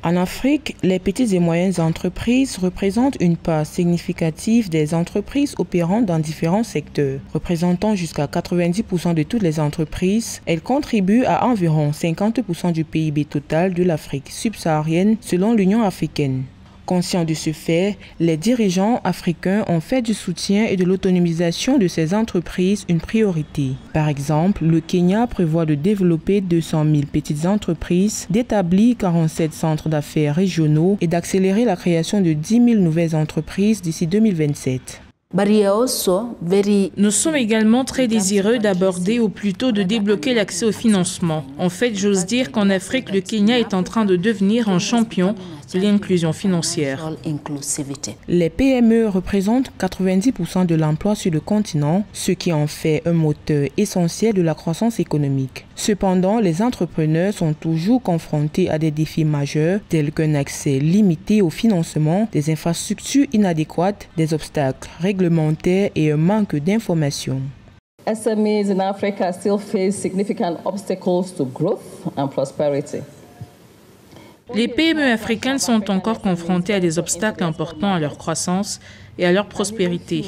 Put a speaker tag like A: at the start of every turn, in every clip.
A: En Afrique, les petites et moyennes entreprises représentent une part significative des entreprises opérant dans différents secteurs. Représentant jusqu'à 90% de toutes les entreprises, elles contribuent à environ 50% du PIB total de l'Afrique subsaharienne selon l'Union africaine. Conscients de ce fait, les dirigeants africains ont fait du soutien et de l'autonomisation de ces entreprises une priorité. Par exemple, le Kenya prévoit de développer 200 000 petites entreprises, d'établir 47 centres d'affaires régionaux et d'accélérer la création de 10 000 nouvelles entreprises d'ici 2027.
B: Nous sommes également très désireux d'aborder ou plutôt de débloquer l'accès au financement. En fait, j'ose dire qu'en Afrique, le Kenya est en train de devenir un champion de l'inclusion financière.
A: Les PME représentent 90% de l'emploi sur le continent, ce qui en fait un moteur essentiel de la croissance économique. Cependant, les entrepreneurs sont toujours confrontés à des défis majeurs tels qu'un accès limité au financement, des infrastructures inadéquates, des obstacles réglementaires et un manque d'informations.
C: SMEs in Africa still face significant obstacles to growth and prosperity.
B: Les PME africaines sont encore confrontées à des obstacles importants à leur croissance et à leur prospérité.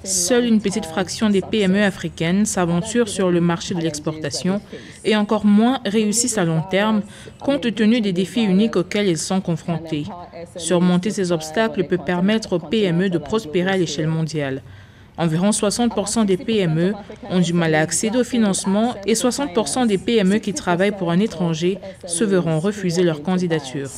B: Seule une petite fraction des PME africaines s'aventurent sur le marché de l'exportation et encore moins réussissent à long terme compte tenu des défis uniques auxquels elles sont confrontées. Surmonter ces obstacles peut permettre aux PME de prospérer à l'échelle mondiale. Environ 60% des PME ont du mal à accéder au financement et 60% des PME qui travaillent pour un étranger se verront refuser leur candidature.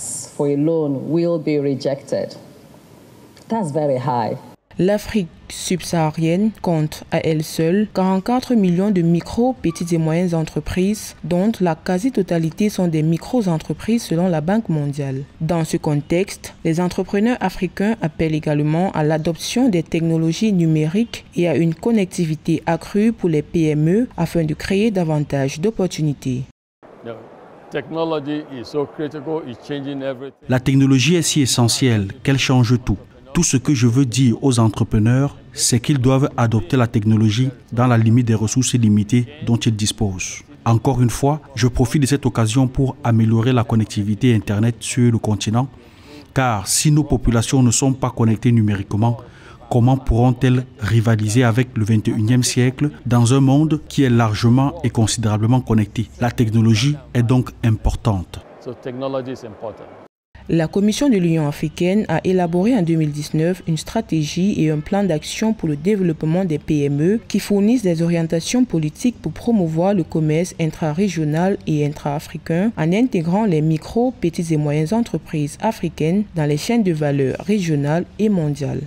A: L'Afrique subsaharienne compte à elle seule 44 millions de micro, petites et moyennes entreprises, dont la quasi-totalité sont des micro-entreprises selon la Banque mondiale. Dans ce contexte, les entrepreneurs africains appellent également à l'adoption des technologies numériques et à une connectivité accrue pour les PME afin de créer davantage d'opportunités.
D: La technologie est si essentielle qu'elle change tout. Tout ce que je veux dire aux entrepreneurs, c'est qu'ils doivent adopter la technologie dans la limite des ressources limitées dont ils disposent. Encore une fois, je profite de cette occasion pour améliorer la connectivité Internet sur le continent, car si nos populations ne sont pas connectées numériquement, comment pourront-elles rivaliser avec le 21e siècle dans un monde qui est largement et considérablement connecté? La technologie est donc importante.
A: La Commission de l'Union africaine a élaboré en 2019 une stratégie et un plan d'action pour le développement des PME qui fournissent des orientations politiques pour promouvoir le commerce intra-régional et intra-africain en intégrant les micro, petites et moyennes entreprises africaines dans les chaînes de valeur régionales et mondiales.